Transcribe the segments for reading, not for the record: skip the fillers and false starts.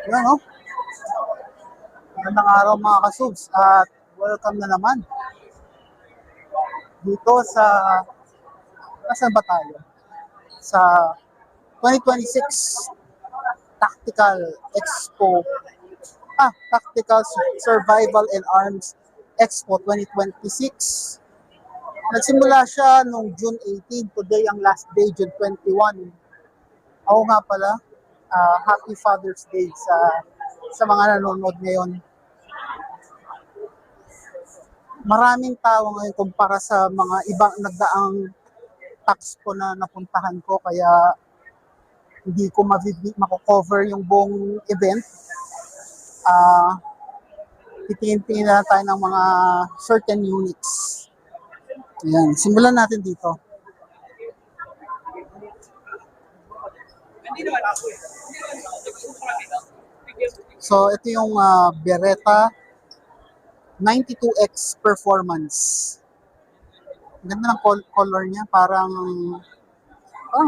Yan, no? Magandang araw mga kasubs at welcome na naman dito sa, nasan ba tayo? Sa 2026 Tactical Expo, Tactical Survival and Arms Expo 2026. Nagsimula siya noong June 18, today ang last day, June 21. Ako nga pala, Happy Father's Day sa mga nanonood ngayon. Maraming tao ngayon kumpara sa mga ibang nagdaang tax ko na napuntahan ko, kaya hindi ko mako-cover yung buong event. Titingin na tayo ng mga certain units. Ayan, simulan natin dito. So, ito yung Beretta 92X Performance. Ganda ng color niya, parang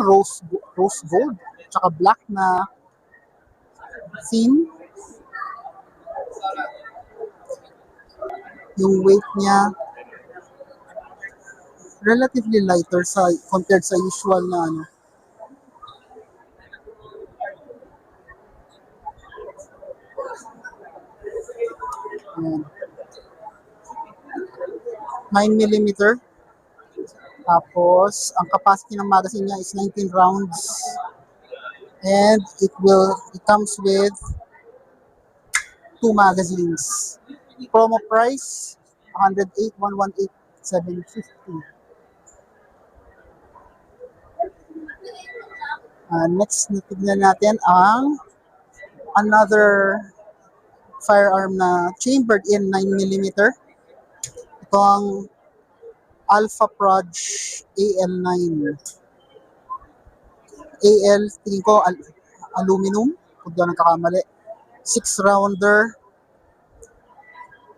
rose gold, tsaka black na theme. Yung weight niya relatively lighter compared sa usual na ano. Ayan. 9mm. Tapos, ang capacity ng magazine niya is 19 rounds. And it comes with 2 magazines. Promo price, 108, 118, 750. Next, natignan natin ang another firearm na chambered in 9mm. Ito ang Alpha Proj AL9. AL, tingin ko aluminum, kung doon nagkakamali. 6-rounder,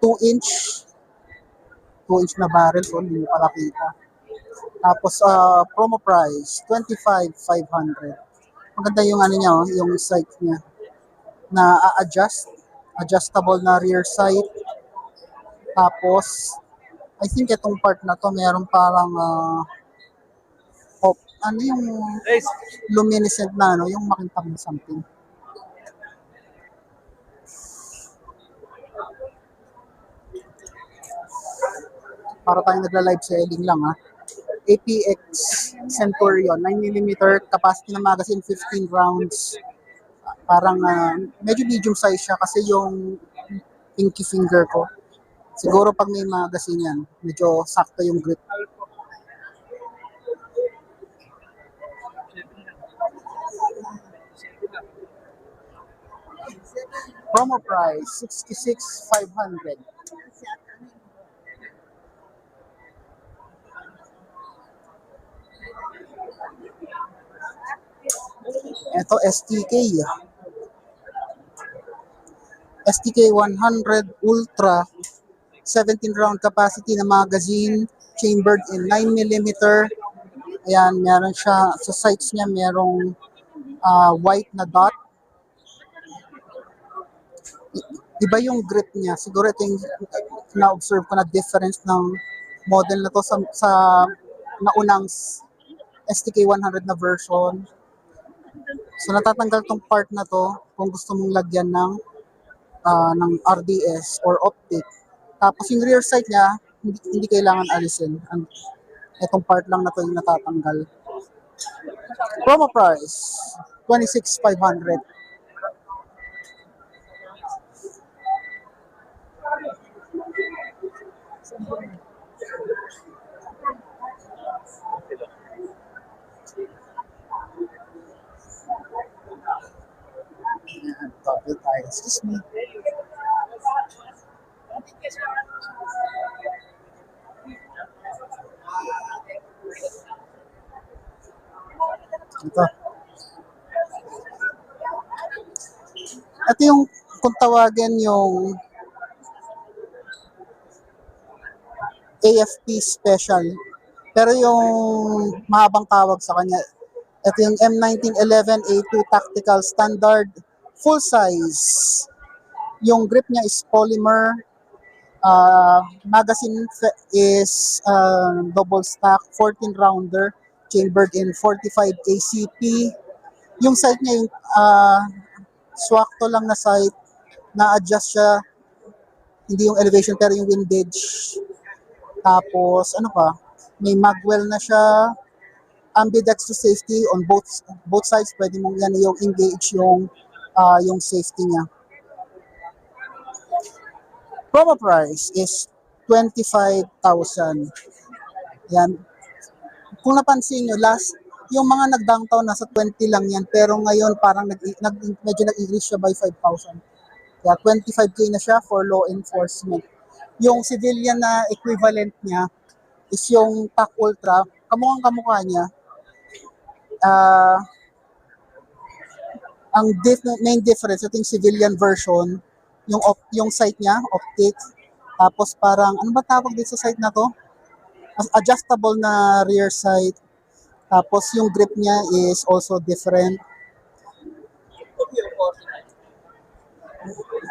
2-inch na barrel, so hindi mo pala kita. Tapos, promo price, 25,500. Maganda yung ano niya, yung sight niya na adjustable na rear sight. Tapos, I think itong part na to meron parang ano yung luminescent na ano, yung makintab na something. Para tayong nagla-live selling lang ha. APX Centurion, 9mm, capacity ng magazine 15 rounds. Parang medyo medium size siya kasi yung pinky finger ko. Siguro pag may magazine yan, medyo sakto yung grip. Promo price, 66,500. Ito STK 100 Ultra, 17 round capacity na magazine, chambered in 9mm. Ayan, meron siya, sa sights niya merong white na dot. Iba yung grip niya. Siguro ito yung na-observe ko na difference ng model na to sa naunang STK 100 na version. So natatanggal tong part na to kung gusto mong lagyan ng RDS or optic. Tapos yung rear sight niya, hindi kailangan alisin. Itong part lang na to yung natatanggal. Promo price, 26,500. Double tayo. Excuse me. Ito. Ito yung kung tawagin yung AFP Special. Pero yung mahabang tawag sa kanya, ito yung M1911A2 Tactical Standard Full size. Yung grip niya is polymer. Magazine is double stack, 14 rounder, chambered in 45 ACP. Yung sight niya, yung swakto lang na sight, na-adjust siya, hindi yung elevation pero yung windage. Tapos, ano pa, may magwell na siya, ambidextrous safety on both sides, pwede mong yan yung engage yung safety niya. Promo price is 25,000. Yan. Kung napansin nyo, yung mga nag-downtown nasa 20 lang yan, pero ngayon parang medyo nag-increase siya by 5,000. Kaya 25K na siya for law enforcement. Yung civilian na equivalent niya is yung TAC Ultra. Kamukha niya. Ang main difference, ito yung civilian version, yung sight niya, optic, tapos parang, ano ba tawag dito sa sight na to? Adjustable na rear sight, tapos yung grip niya is also different.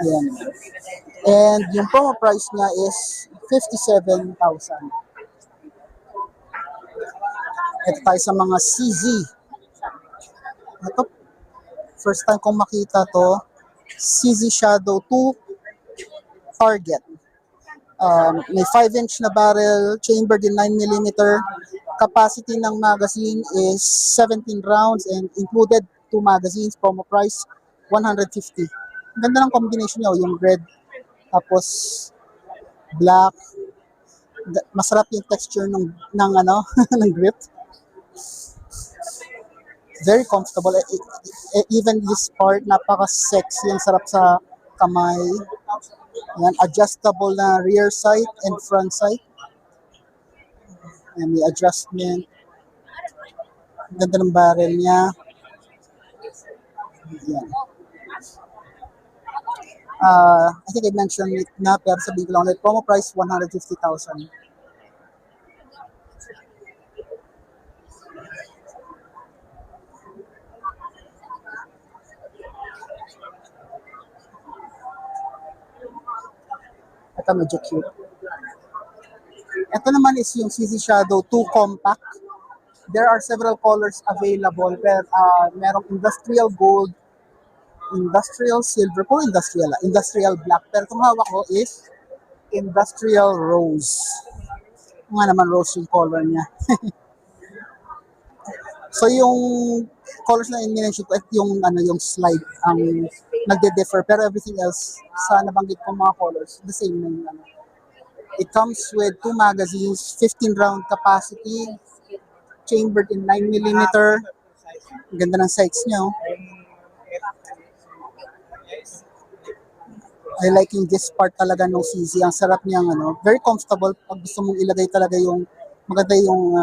Ayan. And yung promo price niya is 57,000. Ito tayo sa mga CZ. Ito, first time kong makita to, CZ Shadow 2 Target. May 5-inch na barrel, chambered in 9mm. Capacity ng magazine is 17 rounds and included 2 magazines. Promo price 150. Ganda ng combination niya, yung red tapos black. Masarap yung texture ng ng grip. Very comfortable. Even this part, napaka-sexy. Ang sarap sa kamay. Yan, adjustable na rear sight and front sight. And may adjustment. Ganda ng barrel niya. Yan. I think I mentioned it na, pero sabihin ko lang ulit, promo price 150,000. Ito medyo cute. Ito naman is yung CZ Shadow 2 Compact. There are several colors available. Pero merong industrial gold, industrial silver, industrial black. Pero itong hawak ko is industrial rose. Nga naman rose yung color niya. So yung colors na in-mention ko, yung slide ang nagde-differ, pero everything else sa nabanggit kong mga colors, the same na yung It comes with 2 magazines, 15 round capacity, chambered in 9mm. Ganda ng sights niya. I like yung this part talaga ng CZ. Ang sarap niyang very comfortable pag gusto mong ilagay talaga yung maganda yung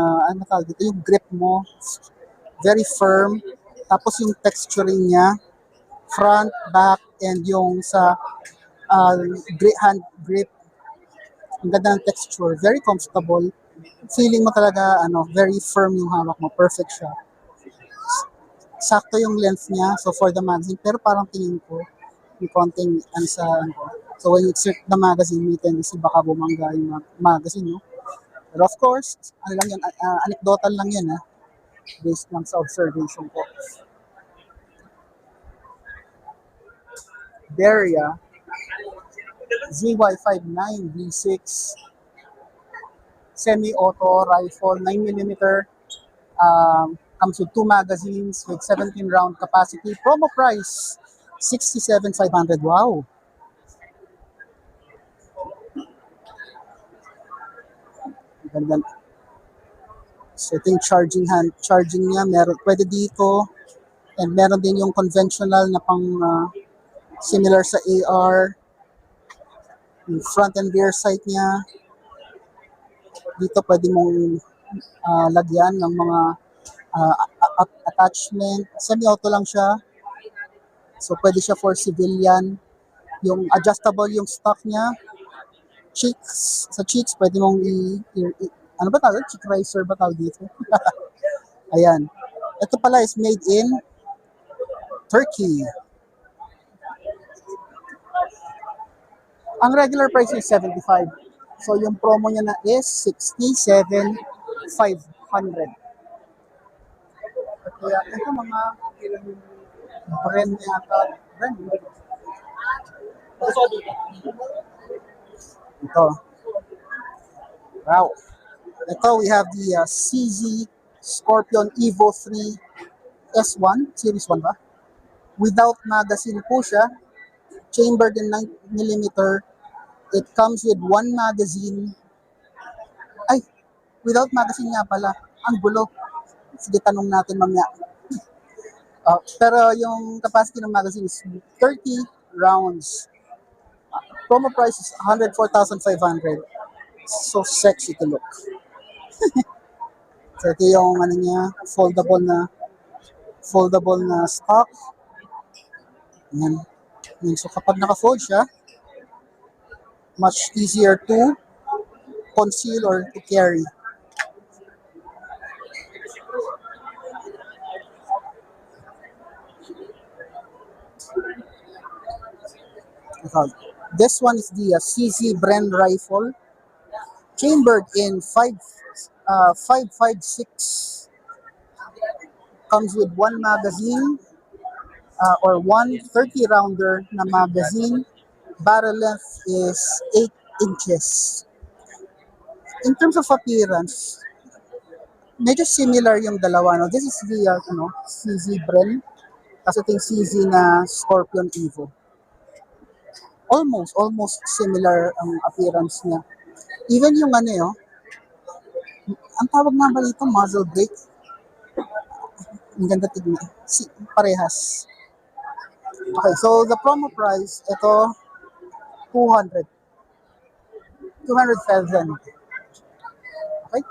yung grip mo. Very firm. Tapos yung texturing niya, front, back, and yung sa hand grip. Ang ganda ng texture. Very comfortable. Feeling mo talaga, very firm yung hawak mo. Perfect siya. Sakto yung length niya. So for the magazine, pero parang tingin ko, yung konting so when you insert the magazine, may tendency baka bumangga yung magazine, no? Pero of course, anecdotal lang yan, based lang sa observation ko. Beria ZY59 V6 semi-auto rifle, 9mm, comes with 2 magazines with 17 round capacity. Promo price 67,500. Wow. Ganda. So ito yung charging niya, pwede dito, and meron din yung conventional na pang similar sa AR, yung front and rear sight niya. Dito pwede mong lagyan ng mga attachment. Semi-auto lang siya. So pwede siya for civilian. Yung adjustable yung stock niya. Sa cheeks, pwede mong ano ba tawag? Cheek riser ba tawag dito? Ayan. Ito pala is made in Turkey. Ang regular price is 75. So yung promo niya na is 67,500. Kaya ito mga brand yata. Brand. Ito. Wow. Ito we have the CZ Scorpion Evo 3 S1, Series 1 ba? Without magazine po siya. Chambered in 9mm. It comes with one magazine. Ay, without magazine nga pala. Ang gulo. Sige, tanong natin mamaya. Pero yung capacity ng magazine is 30 rounds. Promo price is 104,500. So sexy to look. So ito yung ano niya, foldable na stock. Yan. So kapag naka-fold siya, much easier to conceal or to carry. This one is the CZ Bren rifle, chambered in 5.56. Comes with one magazine or one 30-rounder na magazine. Barrel length is 8 inches. In terms of appearance, medyo similar yung dalawa. No? This is the CZ Bren. Kasi ito yung CZ na Scorpion Evo. Almost similar ang appearance niya. Even yung ang tawag nga ba dito, muzzle brake. Ang ganda tignan. Parehas. Okay, so the promo price, ito, 200. 200,000. Okay?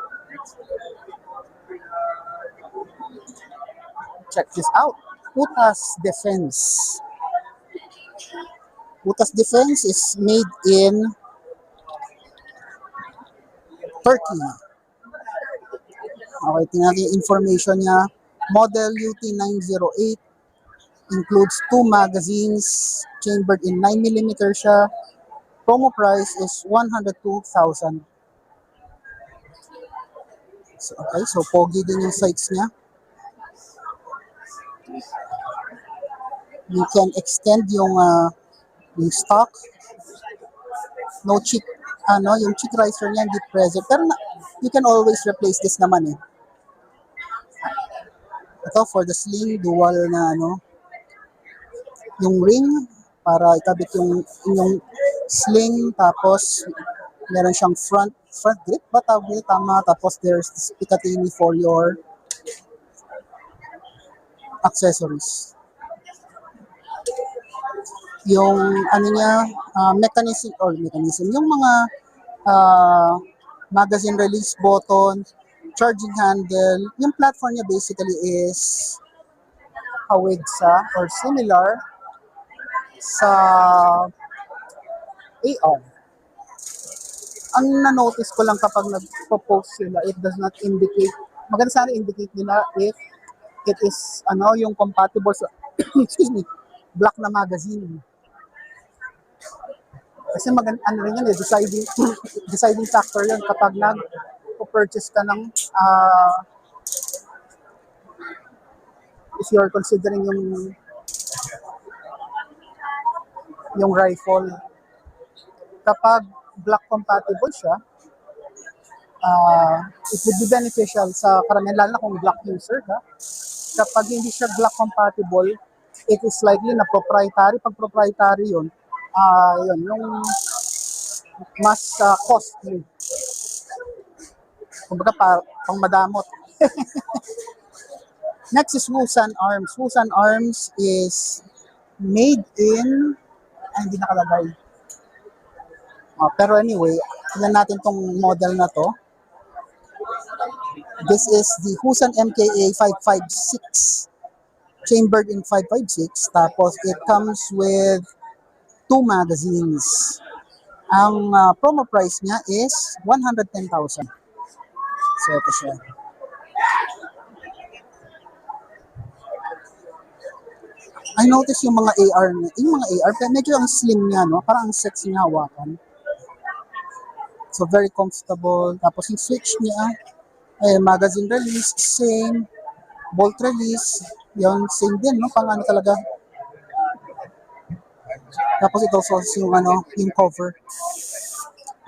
Check this out. Putas Defense. Putas Defense is made in Turkey. Okay, tingnan natin yung information niya. Model UT908 includes 2 magazines, chambered in 9mm siya. Promo price is 102,000. So, okay, so pogi din yung sights niya. You can extend yung stock. No chick, yung chick riser niya hindi present. Pero you can always replace this naman eh. Ito for the sling, dual na yung ring para ikabit yung sling, tapos meron siyang front grip ba tawag nila, tama, tapos there's this Picatinny for your accessories. Yung niya, mechanism, yung mga magazine release button, charging handle, yung platform niya basically is hawig sa or similar sa AR. Ang na-notice ko lang kapag nag-post sila, it does not indicate, maganda sana indicate nila if it is yung compatible sa excuse me, black na magazine. Kasi rin yan deciding factor yun kapag nag-purchase ka ng if you're considering yung rifle. Kapag black compatible siya, it would be beneficial sa karamihan, lalo na kung black user ka. Kapag hindi siya black compatible, it is likely na proprietary. Pag proprietary yun, yung mas costly. Kumbaga pang madamot. Next is Wusan Arms. Wusan Arms is made in, hindi nakalagay. Pero anyway, tignan natin tong model na to. This is the Wusan MKA 556. Chambered in 556. Tapos it comes with 2 magazines. Ang promo price niya is 110,000. So ito siya. I noticed yung mga AR, yung mga AR, pero medyo ang slim niya, no? Parang ang sexy niya hawakan. So, very comfortable. Tapos yung switch niya, magazine release, same. Bolt release, yon same din, no? Pang ano talaga. Tapos ito also yung ano, yung cover.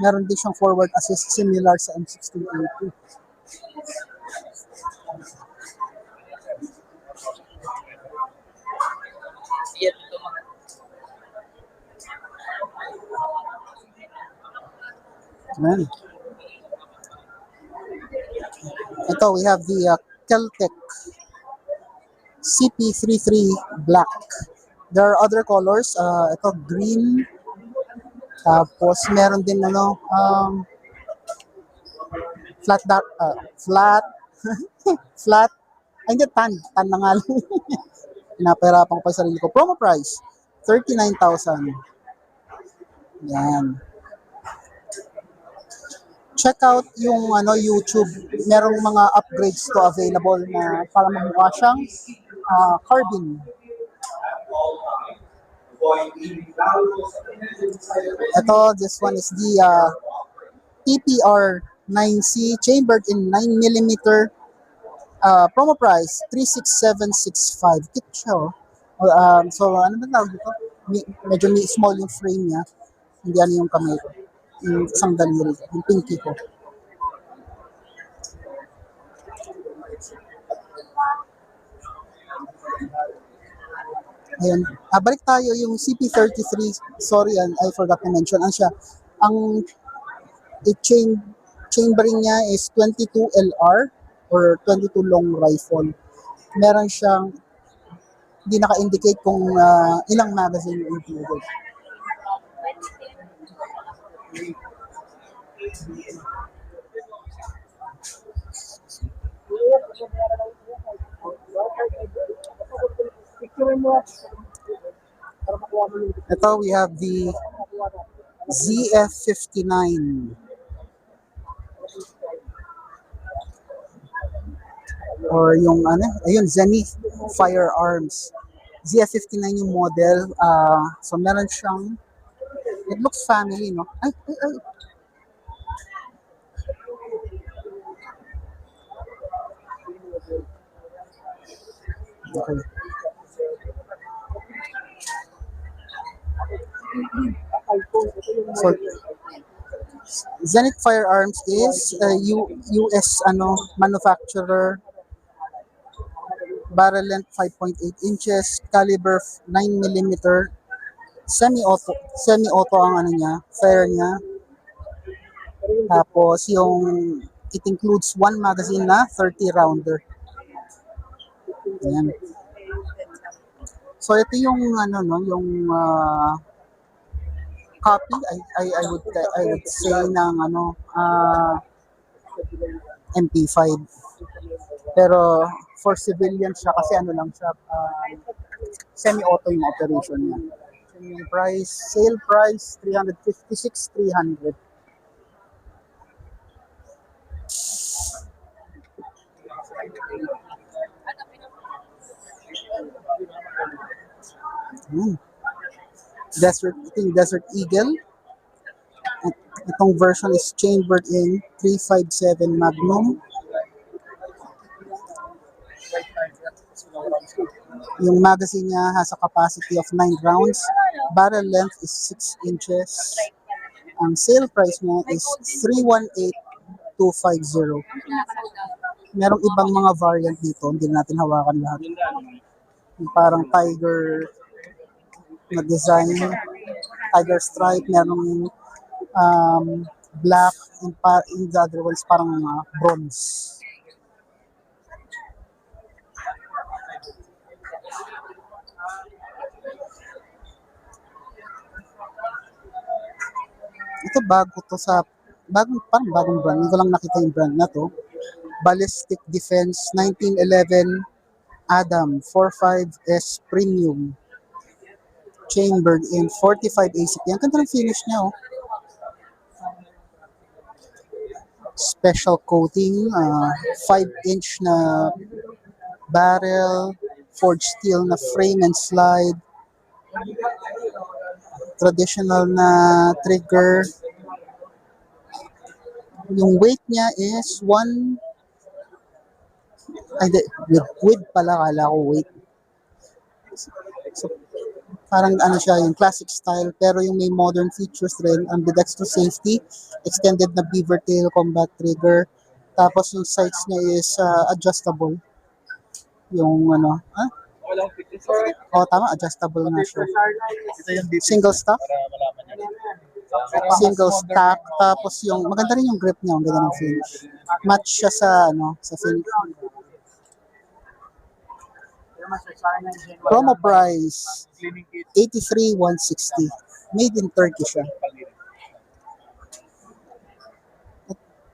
Meron din siyang forward assist similar sa M16A2. Ayan. Ito, we have the Keltec CP33 Black. There are other colors. Ito, green. Tapos, meron din ano, flat dark, flat, flat, ay hindi, tan na nga lang. Pinapahirapan ko pa yung sarili ko. Promo price, 39,000. Yan. Check out yung ano YouTube. Merong mga upgrades to available na para mamukha siyang carbine. Ito, this one is the TPR 9C chambered in 9mm. Promo price 36765. Cute siya. So ano ba tawag dito? Medyo small yung frame niya. Hindi ano yung kamay ko. Yung isang daliri ko. Yung pinky ko. Ayun. Balik tayo yung CP33. Sorry, I forgot to mention. Ano siya? Ang chambering niya is 22 LR or 22 long rifle. Meron siyang hindi naka-indicate kung ilang magazine yung included. Ito, we have the ZF59 or yung ano, ayun, Zenith Firearms. ZF59 yung model. So meron siyang, it looks family, no? Ay. Okay. So, Zenith Firearms is US manufacturer, barrel length 5.8 inches, caliber 9mm, semi-auto ang ano niya, fire niya. Tapos it includes one magazine na 30 rounder. Ayan. So ito yung ano no, yung copy I would say ng ano MP5. Pero for civilian siya kasi ano lang siya semi-auto yung operation niya. Yung price, sale price 356,300. Desert Eagle. Itong version is chambered in 357 Magnum. Yung magazine niya has a capacity of 9 rounds. Barrel length is 6 inches. Ang sale price niya is 318,250. Merong ibang mga variant dito, hindi natin hawakan lahat. Yung parang tiger na design, tiger stripe, merong black, and in the other ones parang bronze. Ito parang bagong brand. Hindi ko lang nakita yung brand na to. Ballistic Defense 1911 Adam 45S Premium. Chambered in 45 ACP. Ang ganda ng finish niya, oh. Special coating, 5-inch na barrel, forged steel na frame and slide. Traditional na trigger. Yung weight niya is 1, ay di, with pala, kala ko weight. So, parang ano siya, yung classic style, pero yung may modern features rin, ambidextrous safety, extended na beaver tail combat trigger, tapos yung sights niya is adjustable. Yung ano, tama, adjustable na siya. Single stock? Single stack, tapos yung, maganda rin yung grip niya, ang ganda ng finish. Match siya sa, ano, sa finish. Promo price, 83,160. Made in Turkey siya.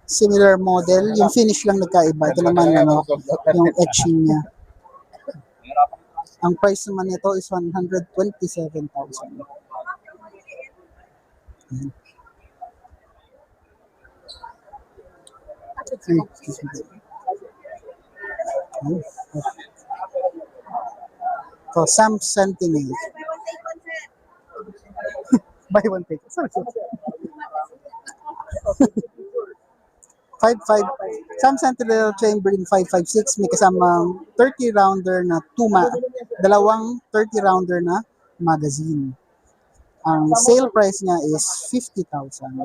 Similar model, yung finish lang nagkaiba. Ito naman, ano, yung etching niya. Ang price naman nito is 127,000. So, Sam Sentinel. Buy one take. Sorry. 5.5. Sam Sentinel chamber in 5.56. May kasamang 30 rounder na dalawang 30 rounder na magazine. Ang sale price niya is 50,000.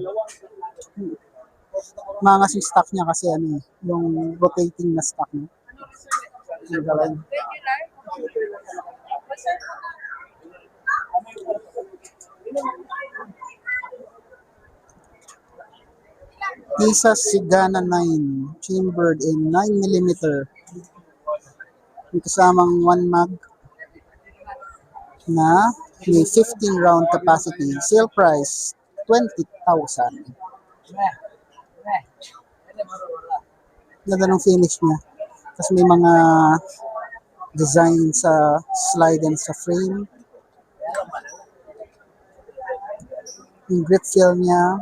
Mangas yung stock niya kasi ano, yung rotating na stock niya. Isa Sigana 9, chambered in 9mm. May kasamang 1 mag na may 15 round capacity. Sale price, 20,000. Ganda ng finish niya. Tapos may mga design sa slide and sa frame. Yung grip feel niya,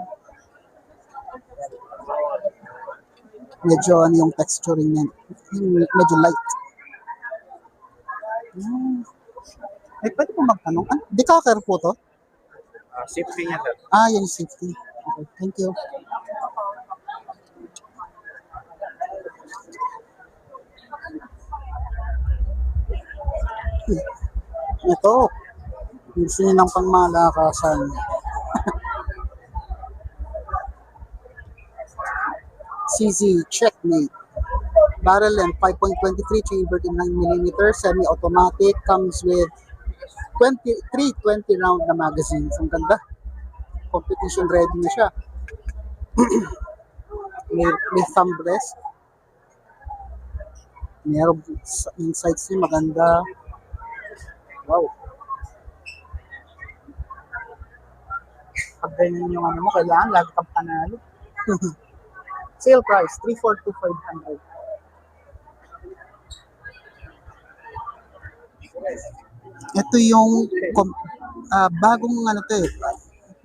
medyo ano yung texturing niya, medyo light. Ay, pwede po magtanong. Decacker po to? Safety niya, sir. Yung safety. Okay, thank you. Ito, yung sinang pangmalakasan. CZ Checkmate. Barrel length 5.23, chambered in 9mm, semi-automatic, comes with 320 round na magazine. Ang ganda. Competition ready na siya. may thumb rest. Meron yung sights niya maganda. Wow. Pag ganyan yung ano mo, kailangan lagi kang panalo. Sale price, 342,500. Ito yung bagong ano to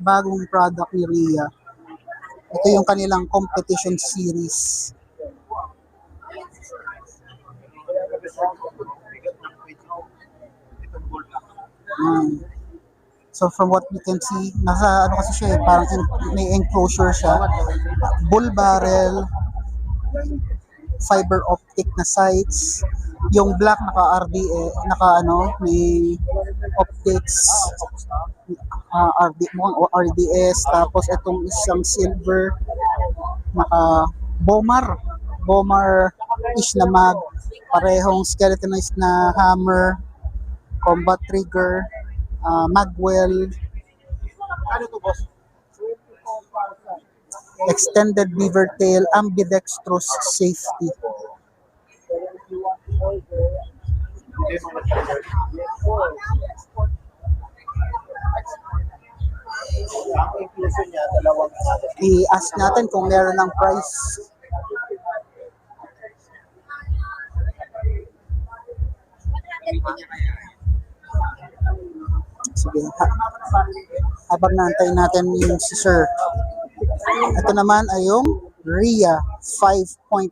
bagong product ni Ria. Ito yung kanilang competition series. So from what we can see, nasa ano kasi siya parang may enclosure siya. Bull barrel, fiber optic na sights. Yung black may optics, RDS, tapos itong isang silver, Bomar-ish na mag, parehong skeletonized na hammer, combat trigger, magwell, extended beaver tail, ambidextrous safety. I-ask natin kung meron ng price. Sige, habang naantay natin yung si Sir. Ito naman ay yung Ria 5.0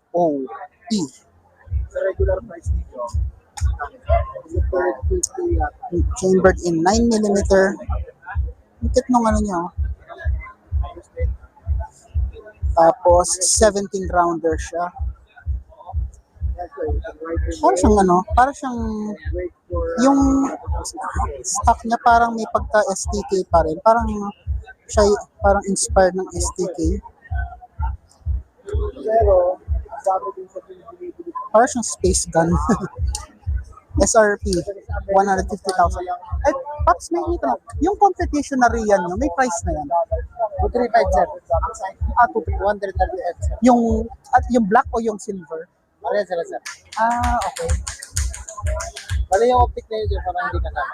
E. Sa regular price nito, Chambered in 9mm. Ang cute nung ano niya. Oh. Tapos 17 rounder siya. Parang siyang ano, parang siyang yung stock niya parang may pagka STK pa rin. Parang siya parang inspired ng STK. Parang siyang space gun. SRP 150,000. Eh, Pops, may ito. Yung competition na Rian nyo, may price na yan. 235 sir. Ah, 238 sir. yung black o yung silver? Pareha sila sir. Ah, okay. Bali yung optic na yun sir, parang hindi kasama.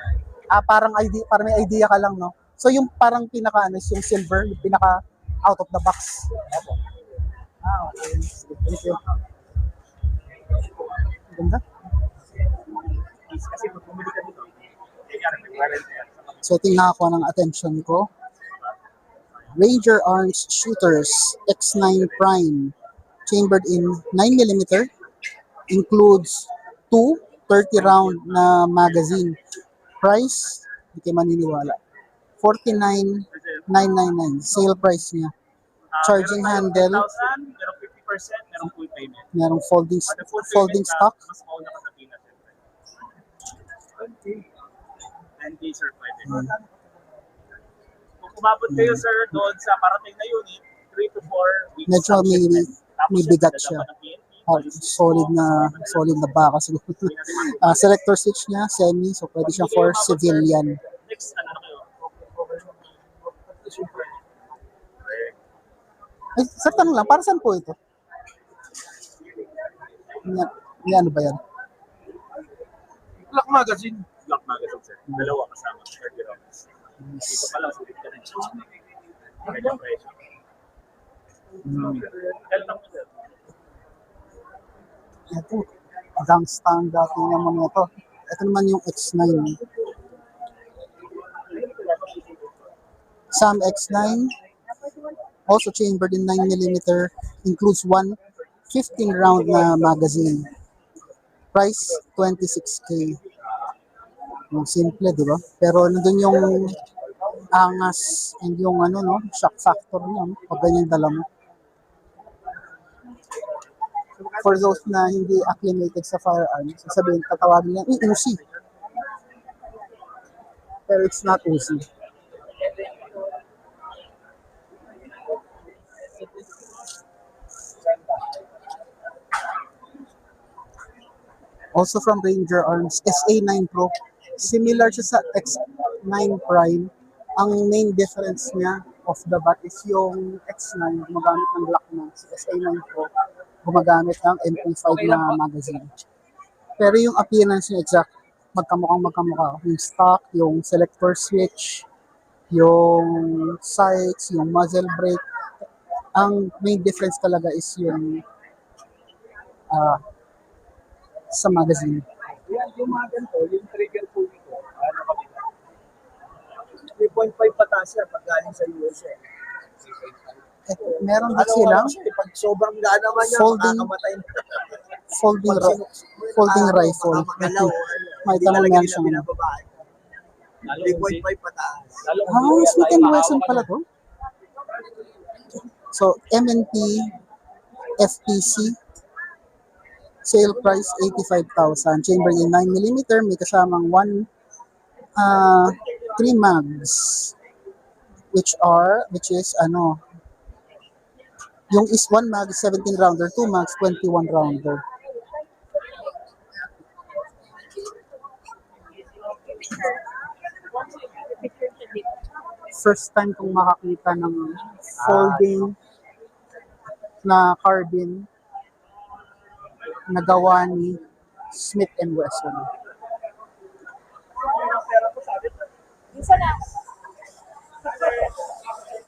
Ah, parang may idea ka lang, no? So yung parang pinaka ano, yung silver, yung pinaka out of the box. Ah, okay. Thank you. Ganda. Kasi kung bumili ka dito, nag-valid na yan. So ito yung nakakuha ng attention ko. Ranger Arms Shooters X9 Prime. Chambered in 9mm. Includes 2 30-round na magazine. Price, hindi kayo maniniwala. 49,999. Sale price niya. Charging Meron handle. 10,000, merong 50%, merong full payment. Merong folding Pag full folding payment ka, stock. mas mauna ka sa Pinas. 10 days or 5 days. Kung umabot kayo sir doon sa parating na unit, 3 to 4 weeks. Medyo ang shipment. Tapos may yun, bigat dadala siya. pa ng PNP, Ah, solid na baka siguro. Selector switch niya, semi, so pwede siya for civilian. Next, ano na kayo? Ay, sir, tanong lang, para saan po ito? Yan ba yan? Black Magazine. Black Magazine sir. Dalawa kasama. 30 rounds. Dito pa lang, sulit ka rin siya. Okay lang presyo. Kailan lang po sir? Ito, gangstang dating naman ito. Ito naman yung X9. Sam X9, also chambered in 9mm, includes one 15-round na magazine. Price, 26K. Yung simple, di ba? Pero nandun yung angas and yung ano, no, shock factor niya, no? Pag ganyan dala mo. For those na hindi acclimated sa firearms, sasabihin, tatawagin niya, Uzi. Pero it's not Uzi. Also from Ranger Arms, SA9 Pro. Similar siya sa X9 Prime. Ang main difference niya off the bat is yung X9 gumagamit ng Glock 9. Si SA9 Pro gumagamit ng MP5 na magazine. Pero yung appearance niya exact, magkamukha. Yung stock, yung selector switch, yung sights, yung muzzle brake. Ang main difference talaga is yung sa magazine. Yung mga ganito, yung trigger po nito, ano kami na? 3.5 pataas yan pag galing sa USA. Meron din silang Pag sobrang gaan naman yan, makakamatay na. folding rifle. May tanong yan siya. 3.5 pataas. Smith & Wesson pala to. So, M&P FPC sale price 85,000. Chamber in 9mm, may kasamang 3 mags which is yung is 1 mag 17 rounder, 2 mags 21 rounder. First time kong makakita ng folding na carbine na gawa ni Smith & Wesson. Isa na.